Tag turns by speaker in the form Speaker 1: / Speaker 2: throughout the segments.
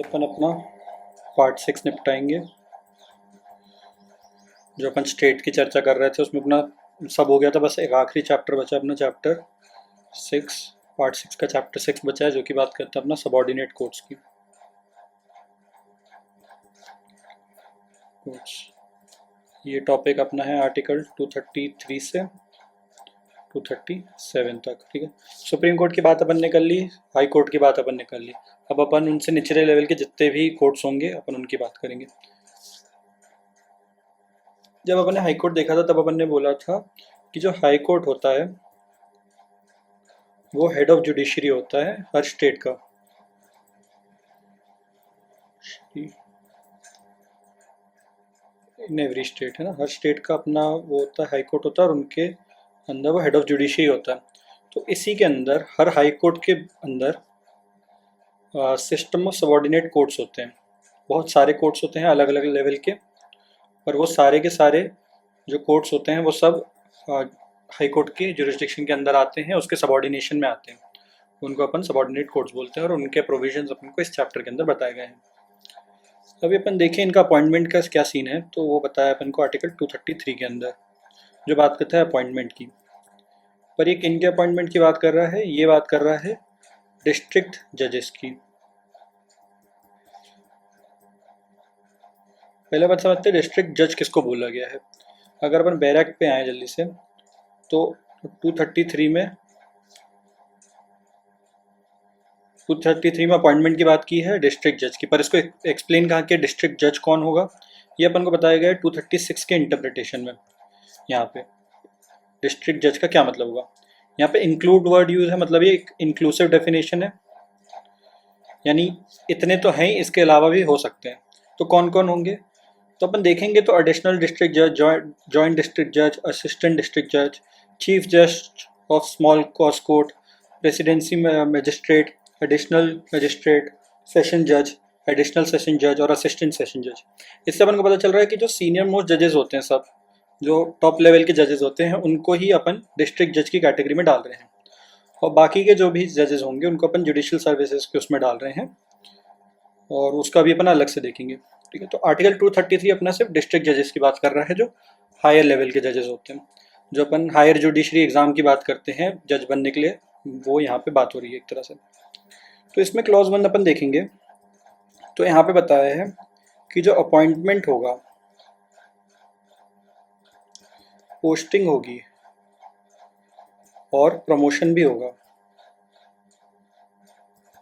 Speaker 1: अपन अपना पार्ट 6 निपटाएंगे। जो अपन स्टेट की चर्चा कर रहे थे उसमें अपना सब हो गया था, बस एक आखिरी चैप्टर बचा अपना चैप्टर 6, पार्ट 6 का चैप्टर 6 बचा है, जो कि बात करता है अपना सबऑर्डिनेट कोड्स की। कोड्स ये टॉपिक अपना है आर्टिकल 233 से 237 तक। ठीक है, सुप्रीम कोर्ट की बात अपन ने कर ली, हाई कोर्ट की बात अपन ने कर ली। अब अपन उनसे निचले लेवल के जितने भी कोर्ट्स होंगे अपन उनकी बात करेंगे। जब अपन ने हाई कोर्ट देखा था तब अपन ने बोला था कि जो हाई कोर्ट होता है वो हेड ऑफ जुडिशरी होता है हर स्टेट का। इन एवरी स्टेट है ना, हर स्टेट का अपना वो होता है, हाई कोर्ट होता है और उनके अंदर वो हेड ऑफ जुडिशरी होता है। तो इसी के अंदर हर हाई कोर्ट के अंदर सिस्टम ऑफ सबऑर्डिनेट कोर्ट्स होते हैं। बहुत सारे कोर्ट्स होते हैं अलग अलग लेवल के, और वो सारे के सारे जो कोर्ट्स होते हैं वो सब हाई कोर्ट के जुरिस्डिक्शन के अंदर आते हैं, उसके सबऑर्डिनेशन में आते हैं। उनको अपन सबऑर्डिनेट कोर्ट्स बोलते हैं और उनके प्रोविजंस अपन को इस चैप्टर के अंदर बताए गए हैं। अभी अपन देखें इनका अपॉइंटमेंट का क्या सीन है, तो वो बताया अपन को आर्टिकल 233 के अंदर, जो बात करता है अपॉइंटमेंट की। पर ये किन के अपॉइंटमेंट की बात कर रहा है? ये बात कर रहा है डिस्ट्रिक्ट जजेस की। पहले बात समझते हैं डिस्ट्रिक्ट जज किसको बोला गया है। अगर अपन बैरक पे आए जल्दी से, तो 233 में 233 में अपॉइंटमेंट की बात की है डिस्ट्रिक्ट जज की। पर इसको एक्सप्लेन कहाँ किया डिस्ट्रिक्ट जज कौन होगा, ये अपन को बताया गया है 236 के इंटरप्रिटेशन में। यहाँ पे डिस्ट्रिक्ट जज का क्या मतलब होगा, यहाँ पे इंक्लूड वर्ड यूज है, मतलब ये एक इंक्लूसिव डेफिनेशन है, यानी इतने तो हैं ही, इसके अलावा भी हो सकते हैं। तो कौन कौन होंगे तो अपन देखेंगे, तो एडिशनल डिस्ट्रिक्ट जज, जॉइंट डिस्ट्रिक्ट जज, असिस्टेंट डिस्ट्रिक्ट जज, चीफ जज of small cause court, presidency magistrate, additional magistrate, session जज, एडिशनल सेशन जज और असिस्टेंट सेशन जज। इससे अपन को पता चल रहा है कि जो सीनियर मोस्ट जजेस होते हैं, सब जो टॉप लेवल के जजेस होते हैं, उनको ही अपन डिस्ट्रिक्ट जज की कैटेगरी में डाल रहे हैं, और बाकी के जो भी जजेस होंगे उनको अपन जुडिशियल सर्विसेज के उसमें डाल रहे हैं, और उसका भी अपन अलग से देखेंगे। ठीक है, तो आर्टिकल 233 अपना सिर्फ डिस्ट्रिक्ट जजेस की बात कर रहा है, जो हायर लेवल के जजेस होते हैं। जो अपन हायर जुडिशरी एग्जाम की बात करते हैं जज बनने के लिए, वो यहाँ पे बात हो रही है एक तरह से। तो इसमें क्लॉज 1 अपन देखेंगे, तो यहाँ पे बताया है कि जो अपॉइंटमेंट होगा, पोस्टिंग होगी और प्रमोशन भी होगा।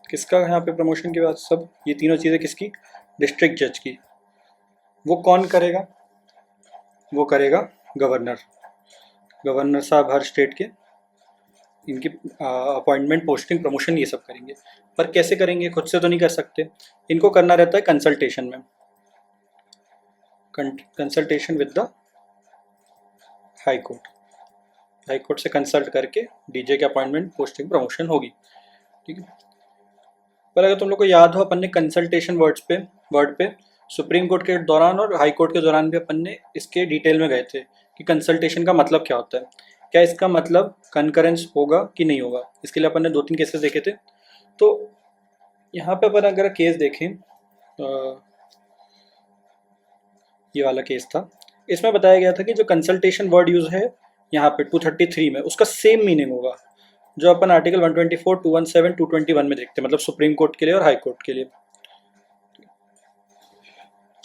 Speaker 1: किसका यहाँ पे प्रमोशन की बात, सब ये तीनों चीज़ें किसकी, डिस्ट्रिक्ट जज की। वो कौन करेगा, वो करेगा गवर्नर। गवर्नर साहब हर स्टेट के इनकी अपॉइंटमेंट, पोस्टिंग, प्रमोशन ये सब करेंगे। पर कैसे करेंगे, खुद से तो नहीं कर सकते, इनको करना रहता है कंसल्टेशन में, consultation with the high court. High court से कंसल्ट करके डीजे के अपॉइंटमेंट, पोस्टिंग, प्रमोशन होगी। ठीक है, पर अगर तुम लोग को याद हो, अपन ने कंसल्टेशन वर्ड पे सुप्रीम कोर्ट के दौरान और हाई कोर्ट के दौरान भी अपन ने इसके डिटेल में गए थे कि कंसल्टेशन का मतलब क्या होता है, क्या इसका मतलब कंकरेंस होगा कि नहीं होगा। इसके लिए अपन ने 2-3 केसेस देखे थे। तो यहाँ पे अपन अगर केस देखें, ये वाला केस था, इसमें बताया गया था कि जो कंसल्टेशन वर्ड यूज है यहाँ पे 233 में, उसका सेम मीनिंग होगा जो अपन आर्टिकल 124, 217, 221 में देखते हैं, मतलब सुप्रीम कोर्ट के लिए और हाई कोर्ट के लिए।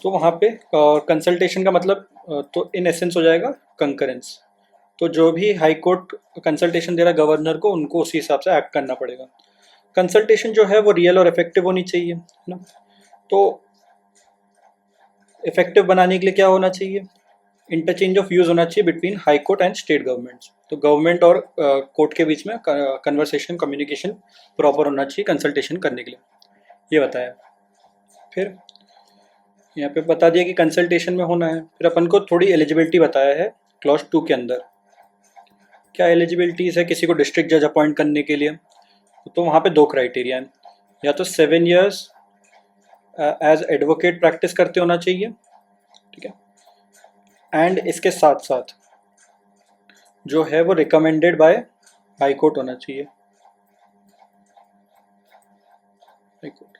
Speaker 1: तो वहाँ पे कंसल्टेशन का मतलब तो इन एसेंस हो जाएगा कंकरेंस। तो जो भी हाई कोर्ट कंसल्टेशन दे रहा है गवर्नर को, उनको उसी हिसाब से एक्ट करना पड़ेगा। कंसल्टेशन जो है वो रियल और इफेक्टिव होनी चाहिए, है ना। तो इफेक्टिव बनाने के लिए क्या होना चाहिए, इंटरचेंज ऑफ व्यूज होना चाहिए between high court and state governments. तो गवर्नमेंट और कोर्ट के बीच में कन्वर्सेशन, कम्युनिकेशन प्रॉपर होना चाहिए कंसल्टेशन करने के लिए, ये बताया। फिर यहाँ पे बता दिया कि कंसल्टेशन में होना है। फिर अपन को थोड़ी एलिजिबिलिटी बताया है क्लॉज 2 के अंदर। क्या एलिजिबिलिटीज़ है किसी को डिस्ट्रिक्ट जज अपॉइंट करने के लिए, तो वहाँ पे 2 क्राइटेरिया हैं, या तो 7 years एज एडवोकेट प्रैक्टिस करते होना चाहिए, ठीक है, एंड इसके साथ साथ जो है वो रिकमेंडेड बाय हाई कोर्ट होना चाहिए, हाई कोर्ट।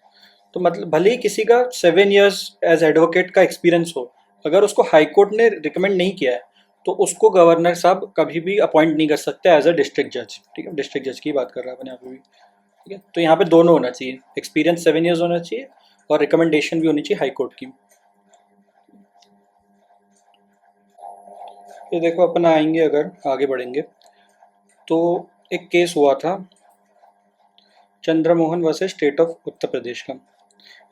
Speaker 1: तो मतलब भले ही किसी का 7 years एज एडवोकेट का एक्सपीरियंस हो, अगर उसको हाई कोर्ट ने रिकमेंड नहीं किया है तो उसको गवर्नर साहब कभी भी अपॉइंट नहीं कर सकते एज अ डिस्ट्रिक्ट जज। ठीक है, डिस्ट्रिक्ट जज की बात कर रहा है अपन यहाँ पे भी। ठीक है, तो यहाँ पे दोनों होना चाहिए, एक्सपीरियंस 7 years होना चाहिए और रिकमेंडेशन भी होनी चाहिए हाई कोर्ट की। ये देखो अपन आएंगे, अगर आगे बढ़ेंगे तो एक केस हुआ था Chandramohan versus state of Uttar Pradesh का।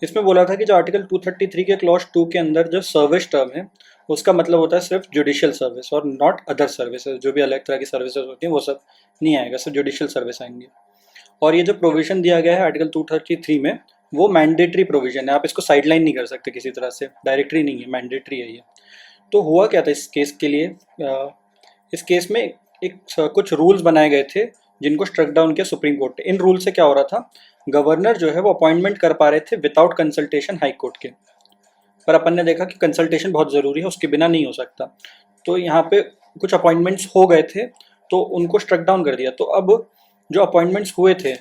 Speaker 1: इसमें बोला था कि जो आर्टिकल 233 के क्लॉज 2 के अंदर जो सर्विस टर्म है उसका मतलब होता है सिर्फ जुडिशियल सर्विस और नॉट अदर सर्विसेज। जो भी अलग तरह की सर्विसेज होती हैं वो सब नहीं आएगा, सिर्फ जुडिशियल सर्विस आएंगे। और ये जो प्रोविजन दिया गया है आर्टिकल 233 में वो मैंडेटरी प्रोविजन है, आप इसको साइडलाइन नहीं कर सकते किसी तरह से, डायरेक्टरी नहीं है, मैंडेटरी है ये। तो हुआ क्या था इस केस के लिए, इस केस में कुछ रूल्स बनाए गए थे जिनको स्ट्रक डाउन किया सुप्रीम कोर्ट ने। इन रूल से क्या हो रहा था, गवर्नर जो है वो अपॉइंटमेंट कर पा रहे थे विदाउट कंसल्टेशन हाई कोर्ट के, पर अपन ने देखा कि कंसल्टेशन बहुत ज़रूरी है, उसके बिना नहीं हो सकता। तो यहाँ पे कुछ अपॉइंटमेंट्स हो गए थे तो उनको स्ट्रक डाउन कर दिया। तो अब जो अपॉइंटमेंट्स हुए थे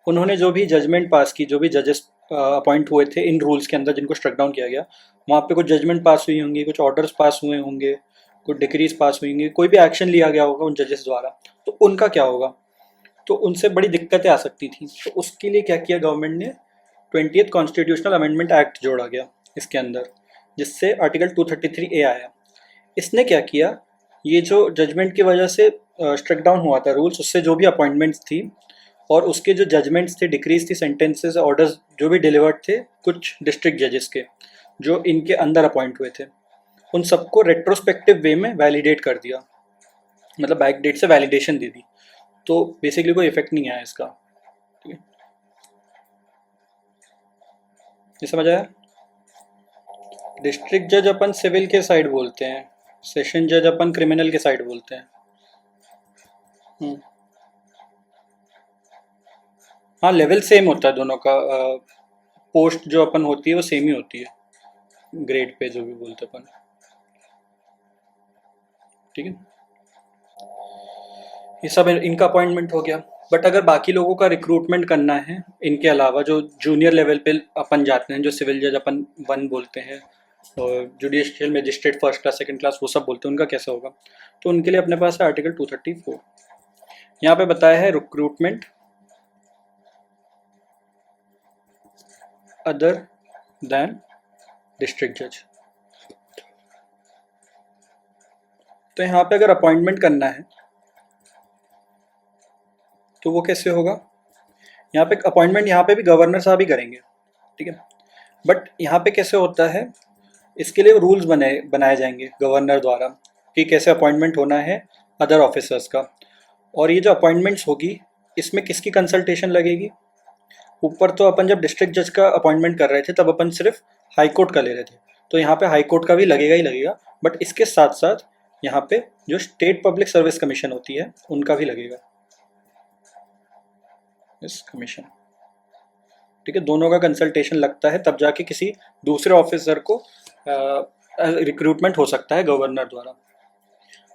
Speaker 1: उन्होंने जो भी जजमेंट पास की, जो भी जजेस अपॉइंट हुए थे इन रूल्स के अंदर जिनको स्ट्रक डाउन किया गया, वहाँ पे कुछ जजमेंट पास हुई होंगी, कुछ ऑर्डर्स पास हुए होंगे, कुछ डिक्रीज पास हुई होंगी, कोई भी एक्शन लिया गया होगा उन जजेस द्वारा, तो उनका क्या होगा, तो उनसे बड़ी दिक्कतें आ सकती थी। तो उसके लिए क्या किया गवर्नमेंट ने, 20th कॉन्स्टिट्यूशनल अमेंडमेंट एक्ट जोड़ा गया इसके अंदर, जिससे आर्टिकल 233A आया। इसने क्या किया, ये जो जजमेंट की वजह से स्ट्रक डाउन हुआ था रूल्स, उससे जो भी अपॉइंटमेंट्स थी और उसके जो जजमेंट्स थे, डिक्रीज थी, सेंटेंसेस, ऑर्डर्स जो भी डिलीवर्ड थे कुछ डिस्ट्रिक्ट जजेस के जो इनके अंदर अपॉइंट हुए थे, उन सबको रेट्रोस्पेक्टिव वे में वैलिडेट कर दिया, मतलब बैक डेट से वैलिडेशन दे दी। तो बेसिकली कोई इफेक्ट नहीं आया इसका। ठीक है, ये समझ आया। डिस्ट्रिक्ट जज अपन सिविल के साइड बोलते हैं, सेशन जज अपन क्रिमिनल के साइड बोलते हैं। हम्म, हाँ लेवल सेम होता है दोनों का, पोस्ट जो अपन होती है वो सेम ही होती है, ग्रेड पे जो भी बोलते हैं अपन। ठीक है, ये सब इनका अपॉइंटमेंट हो गया। बट अगर बाकी लोगों का रिक्रूटमेंट करना है इनके अलावा, जो जूनियर लेवल पे अपन जाते हैं, जो सिविल जज अपन 1 बोलते हैं और judicial magistrate first class second class वो सब बोलते हैं, उनका कैसे होगा, तो उनके लिए अपने पास है आर्टिकल 234। यहाँ पे बताया है रिक्रूटमेंट अदर देन डिस्ट्रिक्ट जज। तो यहाँ पे अगर अपॉइंटमेंट करना है तो वो कैसे होगा, यहाँ पे अपॉइंटमेंट यहाँ पे भी गवर्नर साहब ही करेंगे। ठीक है, बट यहाँ पे कैसे होता है, इसके लिए रूल्स बनाए जाएंगे गवर्नर द्वारा कि कैसे अपॉइंटमेंट होना है अदर ऑफिसर्स का। और ये जो अपॉइंटमेंट्स होगी इसमें किसकी कंसल्टेशन लगेगी, ऊपर तो अपन जब डिस्ट्रिक्ट जज का अपॉइंटमेंट कर रहे थे तब अपन सिर्फ हाई कोर्ट का ले रहे थे, तो यहाँ पे हाई कोर्ट का भी लगेगा ही लगेगा, बट इसके साथ साथ यहाँ पे जो स्टेट पब्लिक सर्विस कमीशन होती है उनका भी लगेगा इस कमीशन। ठीक है, दोनों का कंसल्टेशन लगता है तब जाके किसी दूसरे ऑफिसर को रिक्रूटमेंट हो सकता है गवर्नर द्वारा।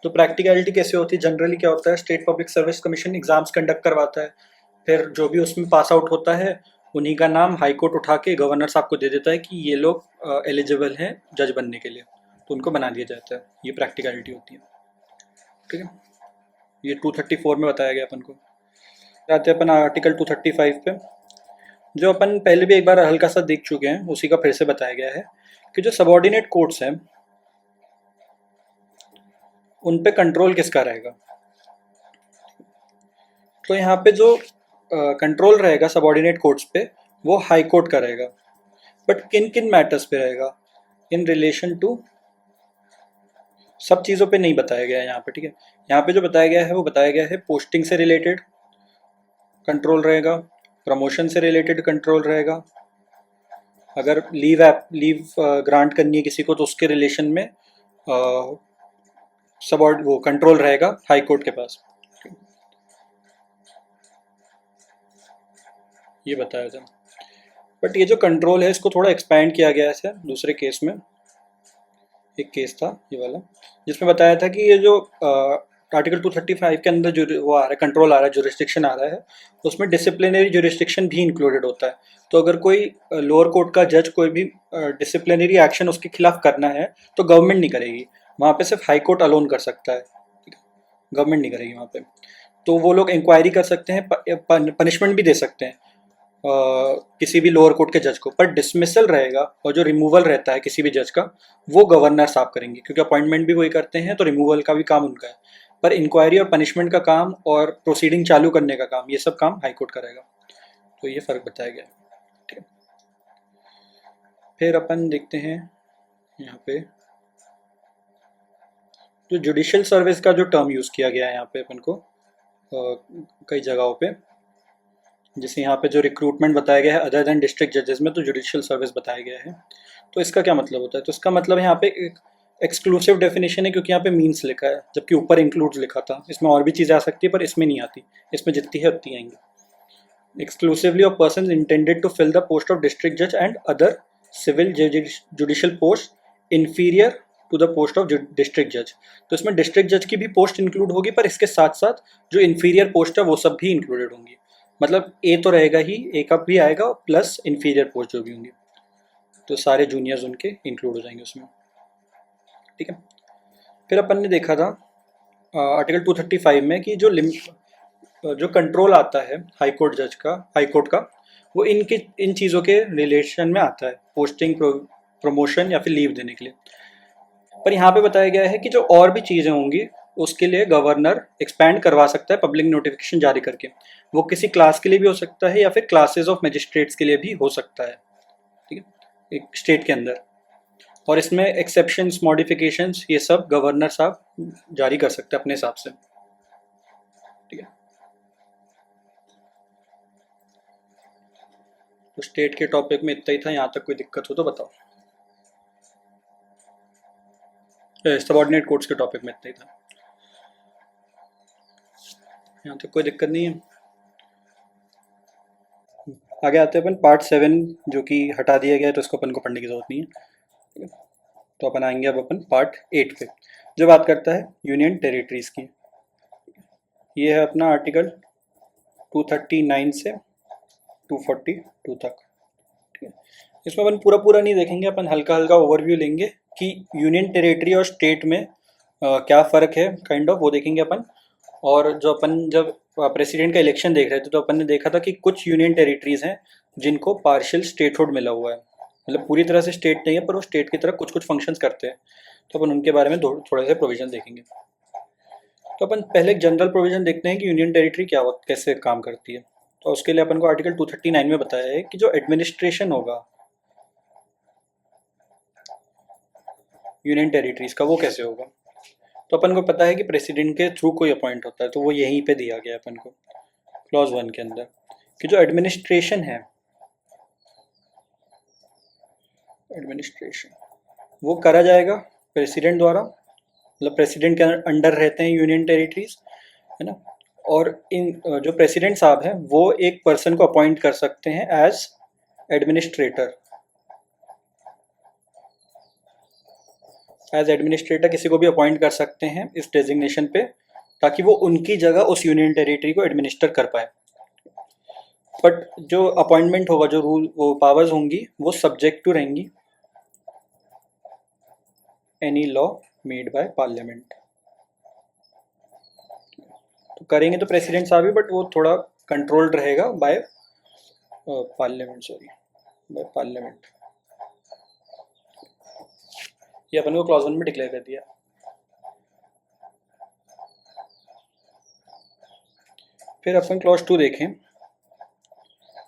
Speaker 1: तो प्रैक्टिकलिटी कैसे होती है, जनरली क्या होता है, state public service commission exams conduct करवाता है, फिर जो भी उसमें पास आउट होता है उन्हीं का नाम हाई कोर्ट उठा के गवर्नर साहब को दे देता है कि ये लोग एलिजिबल हैं जज बनने के लिए, तो उनको बना दिया जाता है। ये प्रैक्टिकलिटी होती है। ठीक है, ये 234 में बताया गया अपन को। आते हैं अपन आर्टिकल 235 पे, जो अपन पहले भी एक बार हल्का सा देख चुके हैं, उसी का फिर से बताया गया है कि जो सबऑर्डिनेट कोर्ट्स हैं उन पे कंट्रोल किसका रहेगा। तो यहाँ पे जो कंट्रोल रहेगा सबऑर्डिनेट कोर्ट्स पे वो हाई कोर्ट का रहेगा, बट किन किन मैटर्स पे रहेगा, इन रिलेशन टू, सब चीज़ों पे नहीं बताया गया है यहाँ पे। ठीक है, यहाँ पे जो बताया गया है वो बताया गया है पोस्टिंग से रिलेटेड कंट्रोल रहेगा, प्रमोशन से रिलेटेड कंट्रोल रहेगा, अगर लीव ग्रांट करनी है किसी को तो उसके रिलेशन में सब वो कंट्रोल रहेगा हाई कोर्ट के पास। ये बताया था, बट ये जो कंट्रोल है इसको थोड़ा एक्सपैंड किया गया है दूसरे केस में। एक केस था ये वाला जिसमें बताया था कि ये जो आर्टिकल 235 के अंदर जो वो आ रहा है, कंट्रोल आ रहा है, जुरिस्डिक्शन आ रहा है, उसमें डिसिप्लिनरी जुरिस्डिक्शन भी इंक्लूडेड होता है। तो अगर कोई लोअर कोर्ट का जज कोई भी डिसिप्लिनरी एक्शन उसके खिलाफ करना है तो गवर्नमेंट नहीं करेगी, वहाँ पे सिर्फ हाई कोर्ट अलोन कर सकता है, ठीक है, गवर्नमेंट नहीं करेगी वहाँ पे। तो वो लोग इंक्वायरी कर सकते हैं, पनिशमेंट भी दे सकते हैं किसी भी लोअर कोर्ट के जज को, पर डिसमिसल रहेगा और जो रिमूवल रहता है किसी भी जज का वो गवर्नर साहब करेंगे, क्योंकि अपॉइंटमेंट भी वही करते हैं तो रिमूवल का भी काम उनका है। पर इंक्वायरी और पनिशमेंट का काम और प्रोसीडिंग चालू करने का काम, ये सब काम हाई कोर्ट करेगा। तो ये फ़र्क बताया गया है, ठीक है। फिर अपन देखते हैं यहाँ पे जो जुडिशियल सर्विस का जो टर्म यूज़ किया गया है यहाँ पे अपन को कई जगहों पे, जैसे यहाँ पे जो रिक्रूटमेंट बताया गया है अदर देन डिस्ट्रिक्ट जजेस में, तो जुडिशियल सर्विस बताया गया है। तो इसका क्या मतलब होता है? तो इसका मतलब यहाँ पे एक एक्सक्लूसिव डेफिनेशन है, क्योंकि यहाँ पे मीन्स लिखा है जबकि ऊपर इंक्लूड्स लिखा था। इसमें और भी चीज़ें आ सकती है पर इसमें नहीं आती, इसमें जितनी है उतनी आएंगी। Exclusively of person intended to fill the post of district जज and other civil judicial post inferior to the post of district जज। तो इसमें डिस्ट्रिक्ट जज की भी पोस्ट इंक्लूड होगी, पर इसके साथ साथ जो इन्फीरियर पोस्ट है वो सब भी इंक्लूडेड होंगी। मतलब ए तो रहेगा ही, ए का भी आएगा प्लस इन्फीरियर पोस्ट जो भी होंगी, तो सारे जूनियर्स उनके इंक्लूड हो जाएंगे उसमें, ठीक है। फिर अपन ने देखा था आर्टिकल 235 में कि जो कंट्रोल आता है हाई कोर्ट जज का, हाई कोर्ट का, वो इन चीज़ों के रिलेशन में आता है, पोस्टिंग, प्रमोशन या फिर लीव देने के लिए। पर यहाँ पे बताया गया है कि जो और भी चीज़ें होंगी उसके लिए गवर्नर एक्सपैंड करवा सकता है पब्लिक नोटिफिकेशन जारी करके। वो किसी क्लास के लिए भी हो सकता है या फिर क्लासेस ऑफ मजिस्ट्रेट्स के लिए भी हो सकता है, ठीक है, एक स्टेट के अंदर। और इसमें एक्सेप्शंस, मॉडिफिकेशंस, ये सब गवर्नर साहब जारी कर सकते हैं अपने हिसाब से, ठीक है। तो स्टेट के टॉपिक में इतना ही था, यहाँ तक कोई दिक्कत हो तो बताओ। सबऑर्डिनेट कोर्ट्स के टॉपिक में इतना ही था, यहाँ तक कोई दिक्कत नहीं है। आगे आते हैं अपन पार्ट 7, जो कि हटा दिया गया है तो इसको अपन को पढ़ने की जरूरत नहीं है, ठीक है। तो अपन आएंगे अब अपन पार्ट 8 पे, जो बात करता है यूनियन टेरिटरीज की। ये है अपना आर्टिकल 239 से 242 तक, ठीक है। इसमें अपन पूरा पूरा नहीं देखेंगे, अपन हल्का हल्का ओवरव्यू लेंगे कि यूनियन टेरिटरी और स्टेट में क्या फ़र्क है, काइंड ऑफ वो देखेंगे अपन। और जो अपन जब प्रेसिडेंट का इलेक्शन देख रहे थे तो अपन ने देखा था कि कुछ यूनियन टेरिटरीज हैं जिनको पार्शियल स्टेटहुड मिला हुआ है, मतलब पूरी तरह से स्टेट नहीं है पर वो स्टेट की तरह कुछ कुछ फंक्शंस करते हैं। तो अपन उनके बारे में थोड़े से प्रोविजन देखेंगे। तो अपन पहले एक जनरल प्रोविजन देखते हैं कि यूनियन टेरिटरी क्या कैसे काम करती है। तो उसके लिए अपन को आर्टिकल 239 में बताया है कि जो एडमिनिस्ट्रेशन होगा यूनियन टेरिटरीज का वो कैसे होगा। तो अपन को पता है कि प्रेसिडेंट के थ्रू कोई अपॉइंट होता है, तो वो यहीं पे दिया गया है अपन को क्लॉज 1 के अंदर कि जो एडमिनिस्ट्रेशन है, एडमिनिस्ट्रेशन वो करा जाएगा प्रेसिडेंट द्वारा, मतलब प्रेसिडेंट के अंडर रहते हैं यूनियन टेरिटरीज, है ना। और इन जो प्रेसिडेंट साहब हैं वो एक पर्सन को अपॉइंट कर सकते हैं एज एडमिनिस्ट्रेटर, एज एडमिनिस्ट्रेटर किसी को भी अपॉइंट कर सकते हैं इस डेजिग्नेशन पे, ताकि वो उनकी जगह उस यूनियन टेरिटरी को एडमिनिस्टर कर पाए। बट जो अपॉइंटमेंट होगा, जो रूल वो पावर्स होंगी वो सब्जेक्ट टू रहेंगी any law made by parliament. तो करेंगे तो प्रेसिडेंट साहब ही, बट वो थोड़ा कंट्रोल्ड रहेगा by parliament, sorry by parliament. ये अपन को क्लॉज 1 में डिक्लेयर कर दिया। फिर अपन क्लॉज 2 देखें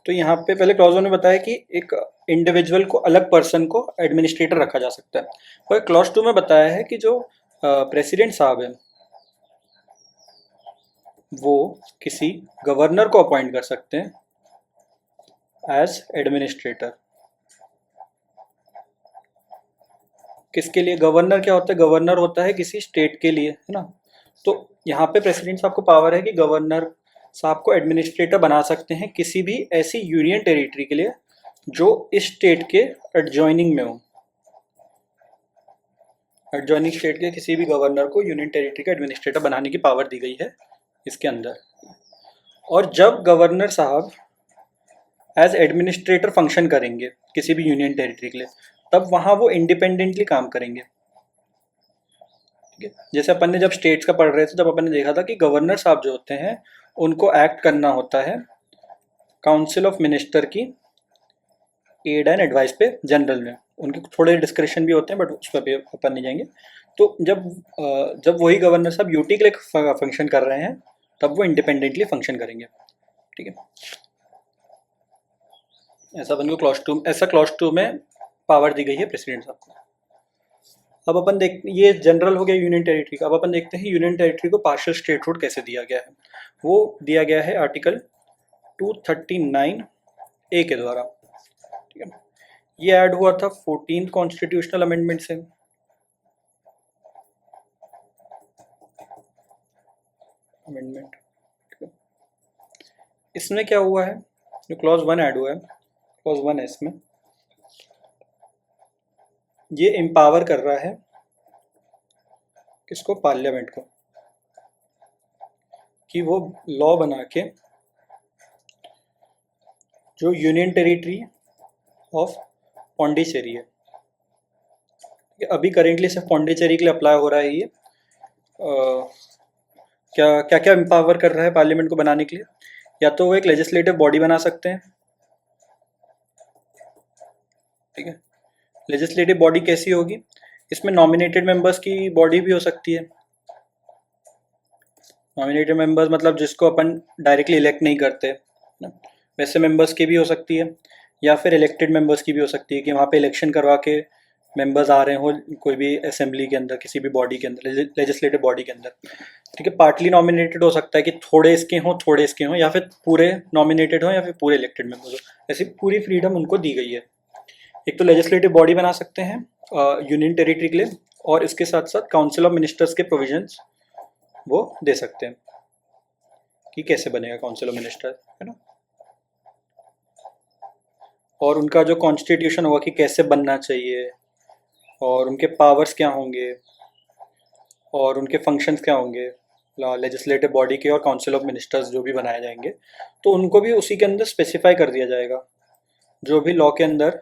Speaker 1: तो यहाँ पे पहले क्लॉज 1 में बताया कि एक इंडिविजुअल को, अलग पर्सन को एडमिनिस्ट्रेटर रखा जा सकता है। और क्लॉज 2 में बताया है कि जो प्रेसिडेंट साहब हैं वो किसी गवर्नर को अपॉइंट कर सकते हैं एज एडमिनिस्ट्रेटर। किसके लिए? गवर्नर क्या होता है? गवर्नर होता है किसी स्टेट के लिए, है ना। तो यहाँ पे प्रेसिडेंट साहब को पावर है कि गवर्नर साहब को एडमिनिस्ट्रेटर बना सकते हैं किसी भी ऐसी यूनियन टेरिटरी के लिए जो इस स्टेट के एडजॉइनिंग में हो, एडजॉइनिंग स्टेट के किसी भी गवर्नर को यूनियन टेरिटरी का एडमिनिस्ट्रेटर बनाने की पावर दी गई है इसके अंदर। और जब गवर्नर साहब एज एडमिनिस्ट्रेटर फंक्शन करेंगे किसी भी यूनियन टेरिटरी के लिए, तब वहाँ वो इंडिपेंडेंटली काम करेंगे। ठीक है, जैसे अपन ने जब स्टेट्स का पढ़ रहे थे, जब अपन ने देखा था कि गवर्नर साहब जो होते हैं उनको एक्ट करना होता है काउंसिल ऑफ मिनिस्टर की एड एंड एडवाइस पे जनरल में। उनके थोड़े डिस्क्रिप्शन भी होते हैं बट उस पर भी अपन नहीं जाएंगे। तो जब वही गवर्नर साहब यूटी के लिए फंक्शन कर रहे हैं तब वो इंडिपेंडेंटली फंक्शन करेंगे। ठीक है, ऐसा अपन को क्लॉज 2 में पावर दी गई है प्रेसिडेंट साहब को। अब अपन देख, ये जनरल हो गया यूनियन टेरिटरी का। अब अपन देखते हैं यूनियन टेरिटरी को पार्शियल स्टेटहुड कैसे दिया गया है। वो दिया गया है आर्टिकल 239A के द्वारा। ठीक है, ये ऐड हुआ था 14th कॉन्स्टिट्यूशनल अमेंडमेंट से। अमेंडमेंट, इसमें क्या हुआ है, जो क्लॉज 1 ऐड हुआ है, क्लॉज 1S में ये एम्पावर कर रहा है किसको, पार्लियामेंट को, कि वो लॉ बना के जो यूनियन टेरिटरी ऑफ पौंडीचेरी है, अभी करेंटली सिर्फ पौंडीचेरी के लिए अप्लाई हो रहा है ये, क्या क्या क्या एम्पावर कर रहा है पार्लियामेंट को बनाने के लिए। या तो वो एक लेजिस्लेटिव बॉडी बना सकते हैं। ठीक है, लेजिस्लेटिव बॉडी कैसी होगी, इसमें नॉमिनेटेड मेंबर्स की बॉडी भी हो सकती है। नॉमिनेटेड मेंबर्स मतलब जिसको अपन डायरेक्टली इलेक्ट नहीं करते ना, वैसे मेंबर्स की भी हो सकती है, या फिर इलेक्टेड मेंबर्स की भी हो सकती है कि वहाँ पे इलेक्शन करवा के मेंबर्स आ रहे हो कोई भी असेंबली के अंदर, किसी भी बॉडी के अंदर, लेजिस्लेटिव बॉडी के अंदर। ठीक है, पार्टली नॉमिनेटेड हो सकता है कि थोड़े इसके हों थोड़े इसके हों, या फिर पूरे नॉमिनेटेड हों या फिर पूरे इलेक्टेड मेंबर्स हो। ऐसी पूरी फ्रीडम उनको दी गई है। एक तो लेजिस्लेटिव बॉडी बना सकते हैं यूनियन टेरिटरी के लिए, और इसके साथ साथ काउंसिल ऑफ मिनिस्टर्स के प्रोविजंस वो दे सकते हैं कि कैसे बनेगा काउंसिल ऑफ मिनिस्टर, है ना। और उनका जो कॉन्स्टिट्यूशन होगा कि कैसे बनना चाहिए, और उनके पावर्स क्या होंगे, और उनके फंक्शंस क्या होंगे लेजिस्लेटिव बॉडी के और काउंसिल ऑफ मिनिस्टर्स जो भी बनाए जाएंगे, तो उनको भी उसी के अंदर स्पेसिफाई कर दिया जाएगा। जो भी लॉ के अंदर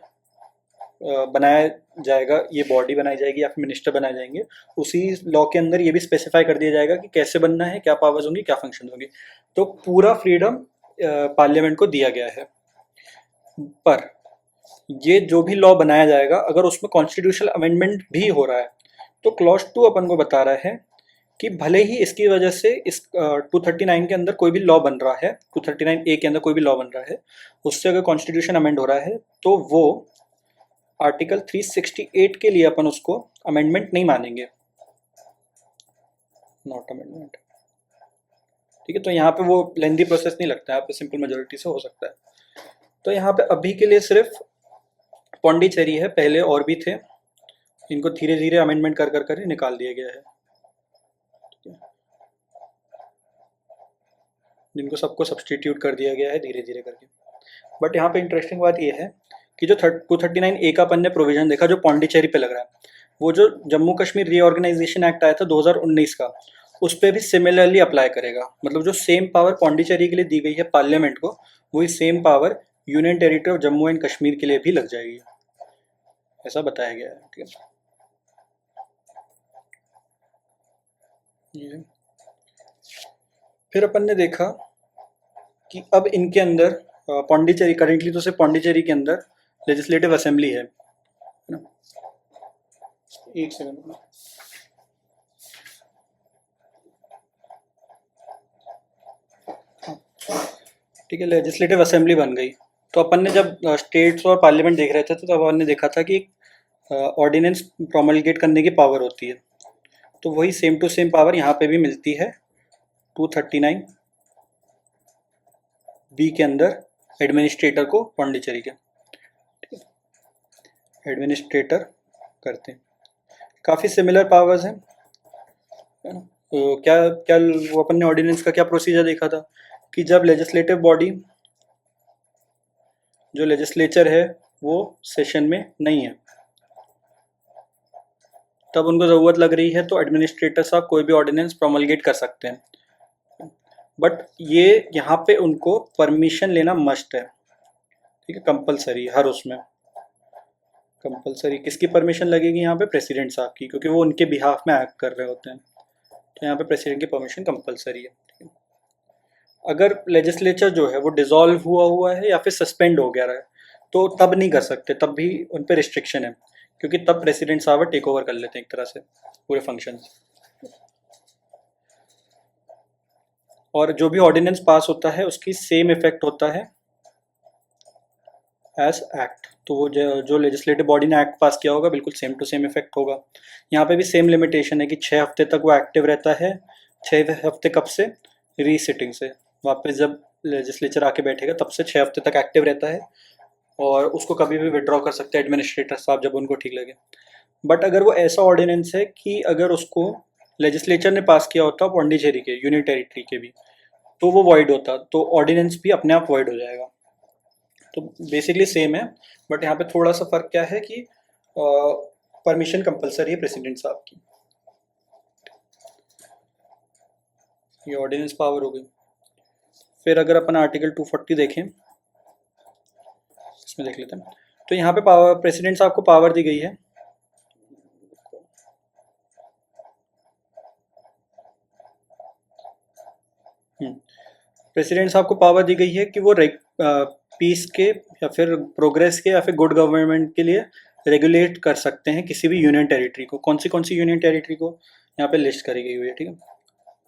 Speaker 1: बनाया जाएगा, ये बॉडी बनाई जाएगी या फिर मिनिस्टर बनाए जाएंगे, उसी लॉ के अंदर ये भी स्पेसिफाई कर दिया जाएगा कि कैसे बनना है, क्या पावर्स होंगी, क्या फंक्शन होंगे। तो पूरा फ्रीडम पार्लियामेंट को दिया गया है। पर ये जो भी लॉ बनाया जाएगा, अगर उसमें कॉन्स्टिट्यूशनल अमेंडमेंट भी हो रहा है, तो क्लॉज 2 अपन को बता रहा है कि भले ही इसकी वजह से इस 239 के अंदर कोई भी लॉ बन रहा है, 239A के अंदर कोई भी लॉ बन रहा है, उससे अगर कॉन्स्टिट्यूशन अमेंड हो रहा है, तो वो आर्टिकल 368 के लिए अपन उसको अमेंडमेंट नहीं मानेंगे, नॉट अमेंडमेंट। ठीक है, तो यहाँ पे वो लेंदी प्रोसेस नहीं लगता है, यहाँ पे सिंपल मेजोरिटी से हो सकता है। तो यहाँ पे अभी के लिए सिर्फ पौंडीचेरी है, पहले और भी थे, इनको धीरे धीरे अमेंडमेंट कर कर कर निकाल दिया गया है, जिनको सबको सब्सटीट्यूट कर दिया गया है धीरे धीरे करके। बट यहाँ पे इंटरेस्टिंग बात ये है कि जो 239A का अपन ने प्रोविजन देखा जो पौंडीचेरी पे लग रहा है, वो जो जम्मू कश्मीर रीऑर्गेनाइजेशन एक्ट आया था 2019 का, उस पर भी सिमिलरली अप्लाई करेगा। मतलब जो सेम पावर पौंडीचेरी के लिए दी गई है पार्लियामेंट को, वही same power union territory of Jammu and Kashmir के लिए भी लग जाएगी, ऐसा बताया गया है। ठीक है, फिर अपन ने देखा कि अब इनके अंदर पौंडीचेरी, करेंटली तो सिर्फ पौंडीचेरी के अंदर लेजिस्लेटिव असेंबली है ना। एक सेकंड, ठीक है, लेजिस्लेटिव असेंबली बन गई। तो अपन ने जब स्टेट्स और पार्लियामेंट देख रहे थे, तो तब अपन ने देखा था कि ऑर्डिनेंस प्रोमलगेट करने की पावर होती है, तो वही सेम टू सेम पावर यहाँ पे भी मिलती है 239B के अंदर एडमिनिस्ट्रेटर को, पौंडीचेरी के एडमिनिस्ट्रेटर करते हैं। काफ़ी सिमिलर पावर्स हैं, है ना। तो क्या क्या वो अपन ने ऑर्डिनेंस का क्या प्रोसीजर देखा था कि जब लेजिस्लेटिव बॉडी, जो लेजिस्लेचर है वो सेशन में नहीं है, तब उनको ज़रूरत लग रही है तो एडमिनिस्ट्रेटर साहब कोई भी ऑर्डिनेंस प्रोमलगेट कर सकते हैं, बट ये यहाँ पे उनको परमिशन लेना मस्ट है, ठीक है, कंपलसरी हर उसमें कंपलसरी। किसकी परमिशन लगेगी यहाँ पे? प्रेसिडेंट साहब की, क्योंकि वो उनके बिहाफ में एक्ट कर रहे होते हैं, तो यहाँ पे प्रेसिडेंट की परमिशन कंपलसरी है, ठीक है। अगर लेजिस्लेचर जो है वो डिसॉल्व हुआ है या फिर सस्पेंड हो गया है तो तब नहीं कर सकते, तब भी उन पर रिस्ट्रिक्शन है, क्योंकि तब प्रेसिडेंट साहब टेक ओवर कर लेते हैं एक तरह से पूरे फंक्शन। और जो भी ऑर्डिनेंस पास होता है उसकी सेम इफेक्ट होता है एज एक्ट, तो वो जो लेजिस्लेटिव बॉडी ने एक्ट पास किया होगा बिल्कुल सेम टू सेम इफेक्ट होगा। यहाँ पे भी सेम लिमिटेशन है कि 6 हफ्ते तक वो एक्टिव रहता है। 6 हफ्ते कब से? रीसिटिंग से, वापस जब लेजिस्लेचर आके बैठेगा तब से 6 हफ्ते तक एक्टिव रहता है, और उसको कभी भी विड्रॉ कर सकते हैं एडमिनिस्ट्रेटर साहब जब उनको ठीक लगे। बट अगर वो ऐसा ऑर्डिनेंस है कि अगर उसको लेजिस्लेचर ने पास किया होता पौंडीचेरी के यूनियन टेरिटरी के भी, तो वो वॉइड होता, तो ऑर्डिनेंस भी अपने आप वॉइड हो जाएगा। तो बेसिकली सेम है, बट यहाँ पे थोड़ा सा फर्क क्या है कि परमिशन कंपलसरी है प्रेसिडेंट साहब की। ये ऑर्डिनेंस पावर हो गई। फिर अगर अपन आर्टिकल 240 देखें, इसमें देख लेते हैं, तो यहाँ पे पावर प्रेसिडेंट साहब को पावर दी गई है प्रेसिडेंट साहब को पावर दी गई है कि वो पीस के या फिर प्रोग्रेस के या फिर गुड गवर्नमेंट के लिए रेगुलेट कर सकते हैं किसी भी यूनियन टेरिटरी को। कौन सी यूनियन टेरिटरी को यहाँ पे लिस्ट करी गई हुई है, ठीक है,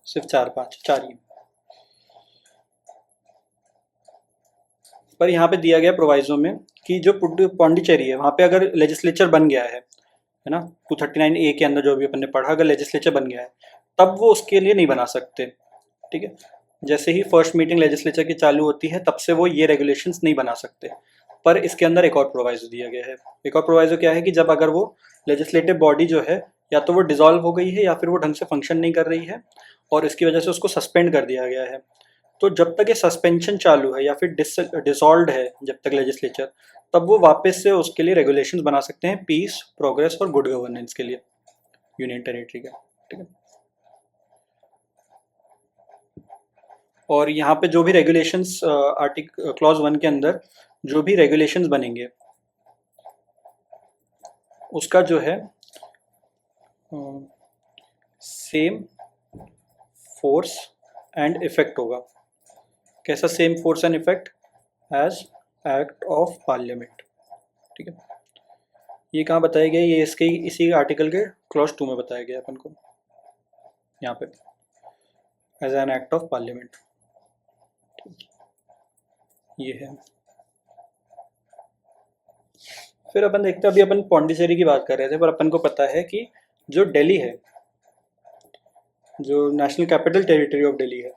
Speaker 1: सिर्फ 4 ही। पर यहाँ पे दिया गया प्रोवाइजो में कि जो पौंडीचेरी है वहाँ पे अगर लेजिस्लेचर बन गया है ना, 239A के अंदर जो भी अपन ने पढ़ा, अगर लेजिस्लेचर बन गया है तब वो उसके लिए नहीं बना सकते, ठीक है। जैसे ही फर्स्ट मीटिंग लेजिस्लेचर की चालू होती है तब से वो ये रेगुलेशंस नहीं बना सकते। पर इसके अंदर एक और प्रोवाइजो दिया गया है। एक और प्रोवाइजो क्या है कि जब अगर वो लेजिस्लेटिव बॉडी जो है या तो वो डिसॉल्व हो गई है या फिर वो ढंग से फंक्शन नहीं कर रही है और इसकी वजह से उसको सस्पेंड कर दिया गया है, तो जब तक ये सस्पेंशन चालू है या फिर डिसॉल्व है जब तक लेजिस्लेचर, तब वो वापस से उसके लिए रेगुलेशंस बना सकते हैं पीस, प्रोग्रेस और गुड गवर्नेंस के लिए यूनियन टेरिटरी का, ठीक है। और यहाँ पे जो भी रेगुलेशंस आर्टिकल क्लॉज 1 के अंदर जो भी रेगुलेशंस बनेंगे उसका जो है सेम फोर्स एंड इफेक्ट होगा। कैसा same force and effect? As act of parliament, ठीक है। ये कहाँ बताया गया? ये इसके इसी आर्टिकल के क्लॉज 2 में बताया गया अपन को, यहाँ पे as an act of parliament, ये है। फिर अपन देखते हैं, अभी अपन पौंडीचेरी की बात कर रहे थे, पर अपन को पता है कि जो दिल्ली है, जो national capital territory of Delhi है,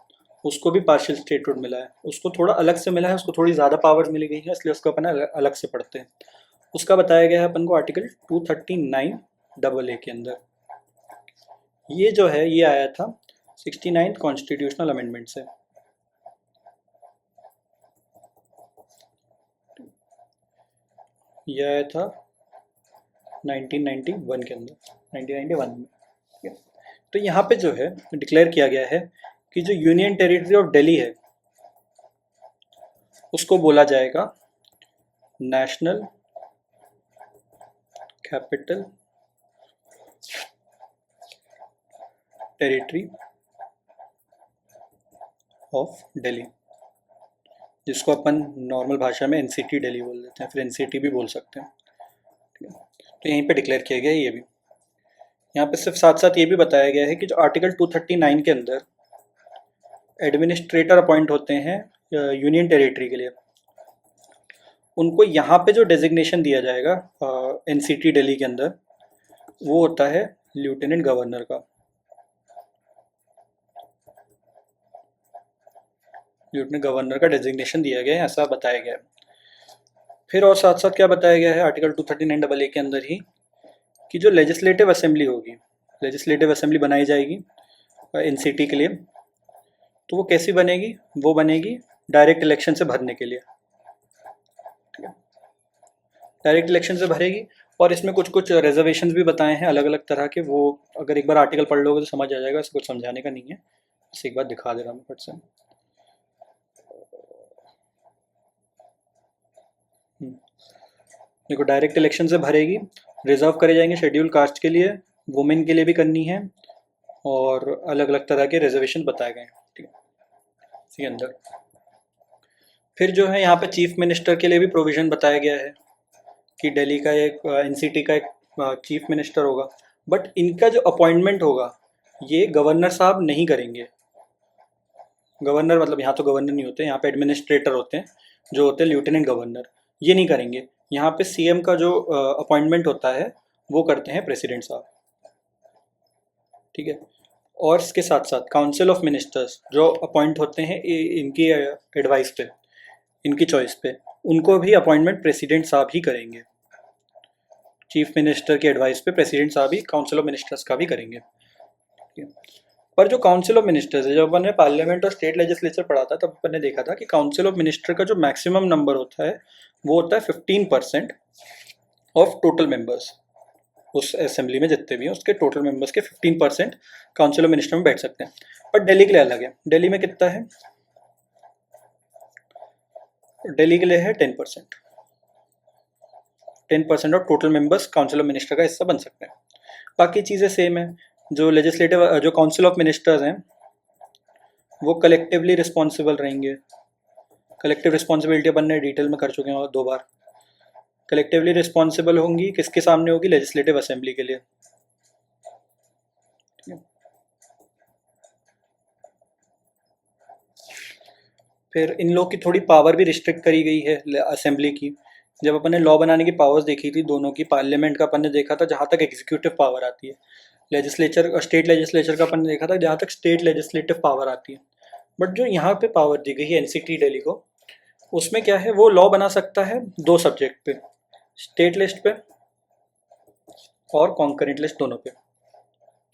Speaker 1: उसको भी पार्शियल स्टेटहुड मिला है। उसको थोड़ा अलग से मिला है, उसको थोड़ी ज़्यादा पावर्स मिली गई है, इसलिए उसको अपन अलग से पढ़ते हैं। उसका बताया गया है अपन को आर्टिकल 239AA के अंदर। ये जो है ये आया था 69th कॉन्स्टिट्यूशनल अमेंडमेंट से। ये आया था 1991 के अंदर, 1991 में, ठीक है। तो यहाँ पे जो है डिक्लेयर किया गया है कि जो यूनियन टेरिटरी ऑफ दिल्ली है उसको बोला जाएगा national capital territory of Delhi, जिसको अपन नॉर्मल भाषा में एनसीटी दिल्ली बोल देते हैं, फिर एनसीटी भी बोल सकते हैं, ठीक है। तो यहीं पे डिक्लेयर किया गया है ये भी। यहाँ पे सिर्फ साथ साथ ये भी बताया गया है कि जो आर्टिकल 239 के अंदर एडमिनिस्ट्रेटर अपॉइंट होते हैं यूनियन टेरिटरी के लिए, उनको यहाँ पे जो डेजिग्नेशन दिया जाएगा एनसीटी दिल्ली के अंदर, वो होता है लेफ्टिनेंट गवर्नर का। लेफ्टिनेंट गवर्नर का डेजिग्नेशन दिया गया है, ऐसा बताया गया है। फिर और साथ साथ क्या बताया गया है आर्टिकल 239AA के अंदर ही कि जो लेजिस्लेटिव असेंबली होगी, लेजिस्लेटिव असेंबली बनाई जाएगी एनसीटी के लिए, तो वो कैसी बनेगी? वो बनेगी डायरेक्ट इलेक्शन से भरने के लिए, ठीक है। डायरेक्ट इलेक्शन से भरेगी और इसमें कुछ कुछ रिजर्वेशंस भी बताए हैं अलग अलग तरह के, वो अगर एक बार आर्टिकल पढ़ लोगे तो समझ आ जाएगा, इसको कुछ समझाने का नहीं है, बस एक बार दिखा दे रहा हूँ फट से। देखो डायरेक्ट इलेक्शन से भरेगी, रिजर्व करे जाएंगे शेड्यूल कास्ट के लिए, वुमेन के लिए भी करनी है, और अलग अलग तरह के रिजर्वेशन बताए गए हैं, ठीक है इसी के अंदर। फिर जो है यहाँ पे चीफ मिनिस्टर के लिए भी प्रोविज़न बताया गया है कि दिल्ली का एक एनसीटी का एक चीफ मिनिस्टर होगा, बट इनका जो अपॉइंटमेंट होगा ये गवर्नर साहब नहीं करेंगे। गवर्नर मतलब यहाँ तो गवर्नर नहीं होते, यहाँ पे एडमिनिस्ट्रेटर होते हैं, जो होते हैं लेफ्टिनेंट गवर्नर, ये नहीं करेंगे। यहाँ पे सीएम का जो अपॉइंटमेंट होता है वो करते हैं प्रेसिडेंट साहब, ठीक है। और इसके साथ साथ काउंसिल ऑफ मिनिस्टर्स जो अपॉइंट होते हैं इनकी एडवाइस पे, इनकी चॉइस पे, उनको भी अपॉइंटमेंट प्रेसिडेंट साहब ही करेंगे। चीफ मिनिस्टर की एडवाइस पे प्रेसिडेंट साहब ही काउंसिल ऑफ मिनिस्टर्स का भी करेंगे, ठीक है। पर जो काउंसिल ऑफ मिनिस्टर्स है, जब अपन ने पार्लियामेंट और स्टेट लेजिस्लेचर पढ़ा था तब अपन ने देखा था कि काउंसिल ऑफ मिनिस्टर का जो मैक्सिमम नंबर होता है वो होता है 15% ऑफ टोटल मेंबर्स। उस असेंबली में जितने भी हैं उसके टोटल मेंबर्स के 15% काउंसिल ऑफ मिनिस्टर में बैठ सकते हैं। पर दिल्ली के लिए अलग है, दिल्ली में कितना है, दिल्ली के लिए है 10%। 10% of total members council of minister का हिस्सा बन सकते हैं। बाकी चीज़ें सेम है। जो लेजिस्लेटिव जो काउंसिल ऑफ मिनिस्टर्स हैं वो कलेक्टिवली रिस्पॉन्सिबल रहेंगे। कलेक्टिव रिस्पॉन्सिबिलिटी अपन ने डिटेल में कर चुके हैं 2 बार। कलेक्टिवली रिस्पॉन्सिबल होंगी किसके सामने होगी, लेजिस्लेटिव असेंबली के लिए। फिर इन लोग की थोड़ी पावर भी रिस्ट्रिक्ट करी गई है असेंबली की। जब अपन ने लॉ बनाने की पावर्स देखी थी दोनों की, पार्लियामेंट का अपन ने देखा था जहाँ तक एग्जीक्यूटिव पावर आती है, लेजिस्लेचर स्टेट लेजिस्लेचर का अपन ने देखा था जहाँ तक स्टेट लेजिस्लेटिव पावर आती है। बट जो यहाँ पे पावर दी गई है एनसीटी दिल्ली को, उसमें क्या है, वो लॉ बना सकता है 2 सब्जेक्ट पे, स्टेट लिस्ट पे और कॉन्करेंट लिस्ट दोनों पे,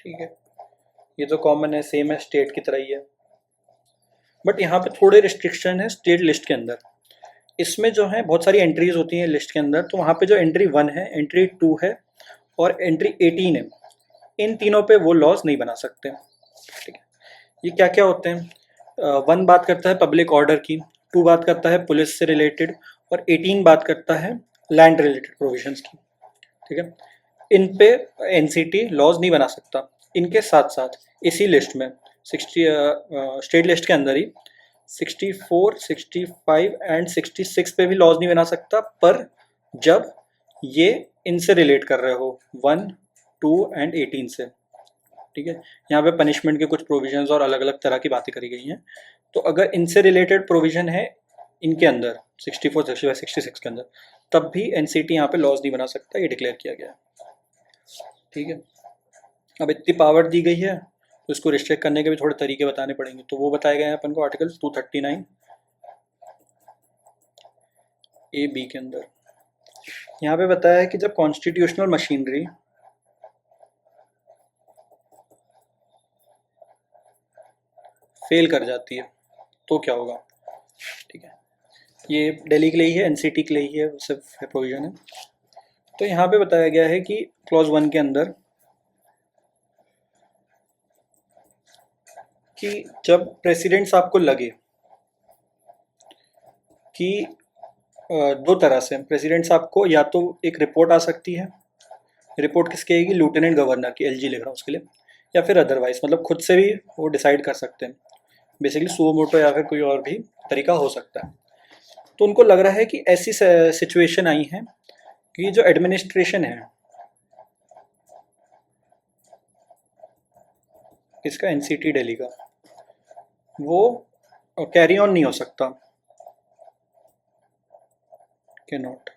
Speaker 1: ठीक है। ये तो कॉमन है, सेम है, स्टेट की तरह ही है। बट यहाँ पे थोड़े रिस्ट्रिक्शन है स्टेट लिस्ट के अंदर। इसमें जो है बहुत सारी एंट्रीज होती हैं लिस्ट के अंदर, तो वहाँ पे जो एंट्री 1 है, एंट्री 2 है और एंट्री 18 है, इन तीनों पे वो लॉज नहीं बना सकते, ठीक है। ये क्या क्या होते हैं, 1 बात करता है पब्लिक ऑर्डर की, 2 बात करता है पुलिस से रिलेटेड, और 18 बात करता है लैंड रिलेटेड प्रोविजंस की, ठीक है। इन पे एनसीटी लॉज नहीं बना सकता। इनके साथ साथ इसी लिस्ट में 60 स्टेट लिस्ट के अंदर ही 64, 65 एंड 66 पे भी लॉज नहीं बना सकता, पर जब ये इनसे रिलेट कर रहे हो 1, 2 एंड 18 से, ठीक है। यहाँ पे पनिशमेंट के कुछ प्रोविजंस और अलग अलग तरह की बातें करी गई हैं। तो अगर इनसे रिलेटेड प्रोविजन है इनके अंदर 64, 65, 66 के अंदर, तब भी एनसीटी यहाँ पे लॉज नहीं बना सकता, ये डिक्लेयर किया गया है, ठीक है। अब इतनी पावर दी गई है तो इसको रिस्ट्रिक्ट करने के भी थोड़े तरीके बताने पड़ेंगे, तो वो बताए गए हैं अपन को आर्टिकल 239 ए बी के अंदर। यहाँ पे बताया है कि जब कॉन्स्टिट्यूशनल मशीनरी फेल कर जाती है तो क्या होगा, ठीक है। ये दिल्ली के लिए ही है, एनसीटी के लिए ही है, सिर्फ प्रोविजन है। तो यहाँ पे बताया गया है कि क्लॉज 1 के अंदर कि जब प्रेसिडेंट साहब को लगे कि 2 तरह से प्रेसिडेंट साहब को या तो एक रिपोर्ट आ सकती है, रिपोर्ट किसकी आएगी, लेफ्टिनेंट गवर्नर की, एलजी लिख रहा हूँ उसके लिए, या फिर अदरवाइज मतलब खुद से भी वो डिसाइड कर सकते हैं, बेसिकली सुओ मोटो या फिर कोई और भी तरीका हो सकता है। तो उनको लग रहा है कि ऐसी सिचुएशन आई है कि जो एडमिनिस्ट्रेशन है इसका, एनसीटी दिल्ली का, वो कैरी ऑन नहीं हो सकता, के नॉट,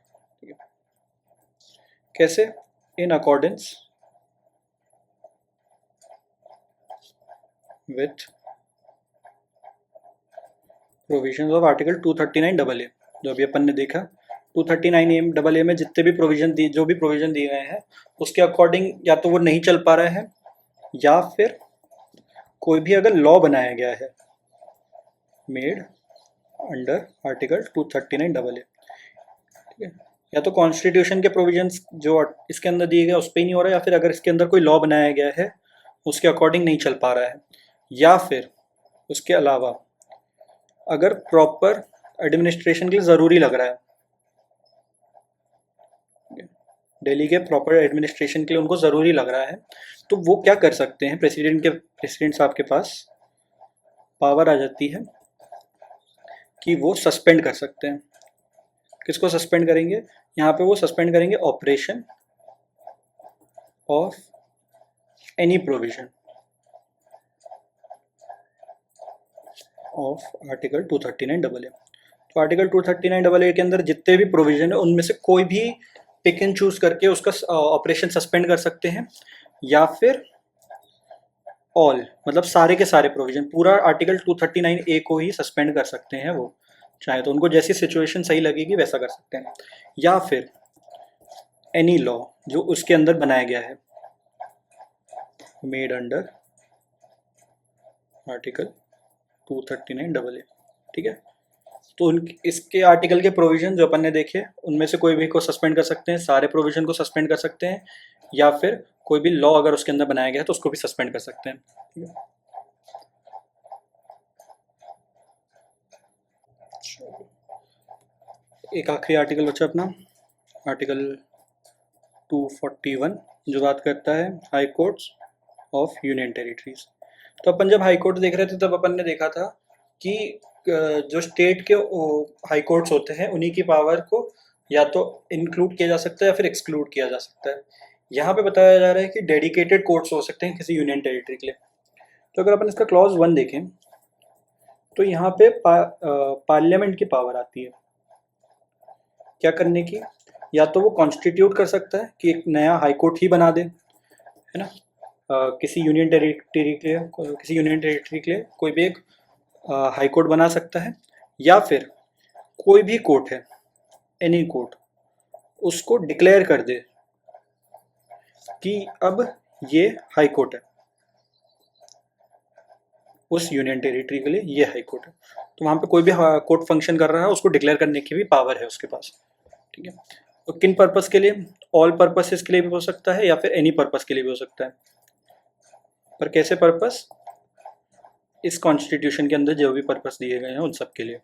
Speaker 1: कैसे, in accordance with provisions of article 239 double A, जो अभी अपन ने देखा 239 डबल ए में जितने भी प्रोविजन दी, जो भी प्रोविजन दिए गए हैं उसके अकॉर्डिंग या तो वो नहीं चल पा रहा है, या फिर कोई भी अगर लॉ बनाया गया है made under article 239 double A, ठीक है, या तो कॉन्स्टिट्यूशन के प्रोविजंस जो इसके अंदर दिए गए उस पर ही नहीं हो रहा है, या फिर अगर इसके अंदर कोई लॉ बनाया गया है उसके अकॉर्डिंग नहीं चल पा रहा है, या फिर उसके अलावा अगर प्रॉपर एडमिनिस्ट्रेशन के लिए ज़रूरी लग रहा है, दिल्ली के प्रॉपर एडमिनिस्ट्रेशन के लिए उनको ज़रूरी लग रहा है, तो वो क्या कर सकते हैं, प्रेसिडेंट साहब के पास पावर आ जाती है कि वो सस्पेंड कर सकते हैं। किसको सस्पेंड करेंगे, यहाँ पे वो सस्पेंड करेंगे operation of any provision of article 239AA। तो आर्टिकल 239AA के अंदर जितने भी प्रोविजन है उनमें से कोई भी पिक एंड चूज करके उसका ऑपरेशन सस्पेंड कर सकते हैं, या फिर ऑल मतलब सारे के सारे प्रोविजन, पूरा आर्टिकल 239A को ही सस्पेंड कर सकते हैं वो, चाहे तो उनको जैसी सिचुएशन सही लगेगी वैसा कर सकते हैं, या फिर एनी लॉ जो उसके अंदर बनाया गया है मेड अंडर आर्टिकल 239AA। ठीक है, तो उन इसके आर्टिकल के प्रोविजन जो अपन ने देखे उनमें से कोई भी को सस्पेंड कर सकते हैं, सारे प्रोविजन को सस्पेंड कर सकते हैं, या फिर कोई भी लॉ अगर उसके अंदर बनाया गया है तो उसको भी सस्पेंड कर सकते हैं। ठीक है, एक आखिरी आर्टिकल बचा अपना, आर्टिकल 241 जो बात करता है high courts of union territories. तो अपन जब हाई कोर्ट देख रहे थे तब अपन ने देखा था कि जो स्टेट के हाई कोर्ट्स होते हैं उन्हीं की पावर को या तो इंक्लूड किया जा सकता है या फिर एक्सक्लूड किया जा सकता है। यहाँ पे बताया जा रहा है कि डेडिकेटेड कोर्ट्स हो सकते हैं किसी यूनियन टेरिटरी के लिए। तो अगर अपन इसका क्लॉज 1 देखें तो यहाँ पे पार्लियामेंट की पावर आती है क्या करने की, या तो वो कॉन्स्टिट्यूट कर सकता है कि एक नया हाई कोर्ट ही बना दे, है ना, किसी यूनियन टेरिटरी के लिए, किसी यूनियन टेरिटरी के लिए कोई भी एक हाई कोर्ट बना सकता है, या फिर कोई भी कोर्ट है एनी कोर्ट उसको डिक्लेयर कर दे कि अब ये हाई कोर्ट है, उस यूनियन टेरिटरी के लिए ये हाई कोर्ट है। तो वहाँ पे कोई भी कोर्ट फंक्शन कर रहा है उसको डिक्लेयर करने की भी पावर है उसके पास। ठीक है, तो किन पर्पस के लिए, ऑल पर्पसेस के लिए भी हो सकता है या फिर एनी पर्पस के लिए भी हो सकता है, पर कैसे पर्पस, इस कॉन्स्टिट्यूशन के अंदर जो भी पर्पस दिए गए हैं उन सब के लिए।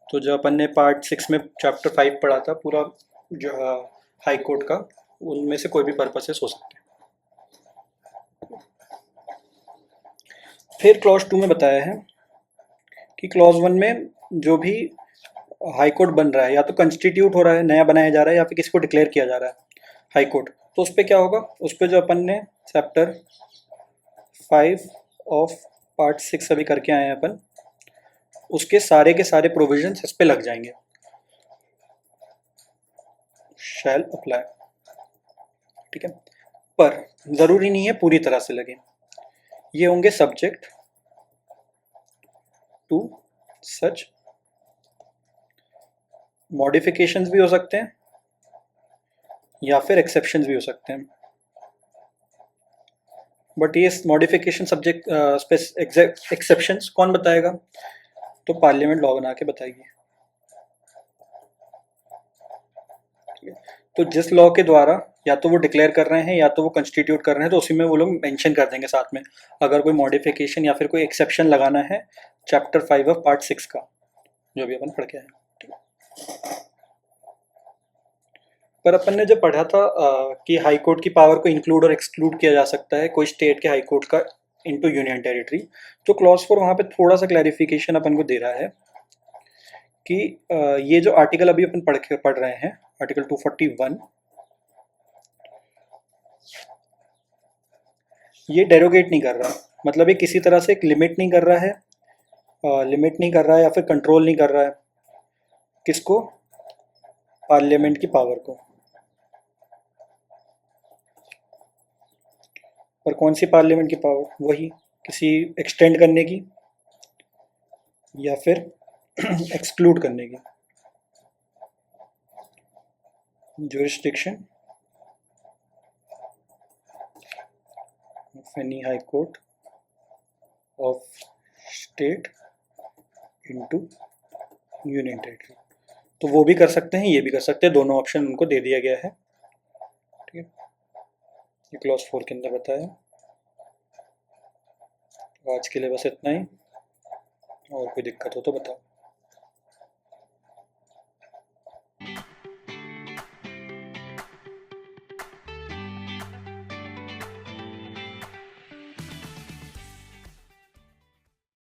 Speaker 1: तो जो अपन ने पार्ट 6 में चैप्टर 5 पढ़ा था पूरा जो हाई कोर्ट का, उनमें से कोई भी पर्पसेस हो सकते हैं। फिर क्लॉज 2 में बताया है कि क्लॉज 1 में जो भी हाई कोर्ट बन रहा है या तो कंस्टिट्यूट हो रहा है, नया बनाया जा रहा है, या फिर किसी को डिक्लेयर किया जा रहा है हाई कोर्ट, तो उस पर क्या होगा, उस पर जो अपन ने चैप्टर 5 ऑफ पार्ट 6 अभी करके आए हैं अपन, उसके सारे के सारे प्रोविजंस इस पे लग जाएंगे, शैल अप्लाई। ठीक है, पर ज़रूरी नहीं है पूरी तरह से लगे, ये होंगे सब्जेक्ट टू सच मॉडिफिकेशंस भी हो सकते हैं या फिर एक्सेप्शंस भी हो सकते हैं, बट ये मॉडिफिकेशन सब्जेक्ट एक्सेप्शंस कौन बताएगा, तो पार्लियामेंट लॉ बना के बताएगी। ठीक है, तो जिस लॉ के द्वारा या तो वो डिक्लेयर कर रहे हैं या तो वो कंस्टिट्यूट कर रहे हैं तो उसी में वो लोग मेंशन कर देंगे साथ में, अगर कोई मॉडिफिकेशन या फिर कोई एक्सेप्शन लगाना है चैप्टर 5 ऑफ पार्ट 6 का जो भी अपन पढ़ के आए। पर अपन ने जब पढ़ा था कि हाई कोर्ट की पावर को इंक्लूड और एक्सक्लूड किया जा सकता है कोई स्टेट के हाई कोर्ट का इनटू यूनियन टेरिटरी, तो क्लॉज 4 वहाँ पे थोड़ा सा क्लैरिफिकेशन अपन को दे रहा है कि ये जो आर्टिकल अभी अपन पढ़ रहे हैं आर्टिकल 241, ये डेरोगेट नहीं कर रहा, मतलब ये किसी तरह से एक लिमिट नहीं कर रहा है, लिमिट नहीं कर रहा है या फिर कंट्रोल नहीं कर रहा है किसको, पार्लियामेंट की पावर को। पर कौन सी पार्लियामेंट की पावर, वही किसी एक्सटेंड करने की या फिर एक्सक्लूड करने की, jurisdiction of any high court of state into union territory। तो वो भी कर सकते हैं, ये भी कर सकते हैं, दोनों ऑप्शन उनको दे दिया गया है। ठीक है, ये क्लॉज 4 के अंदर बताया। आज के लिए बस इतना ही, और कोई दिक्कत हो तो बताओ।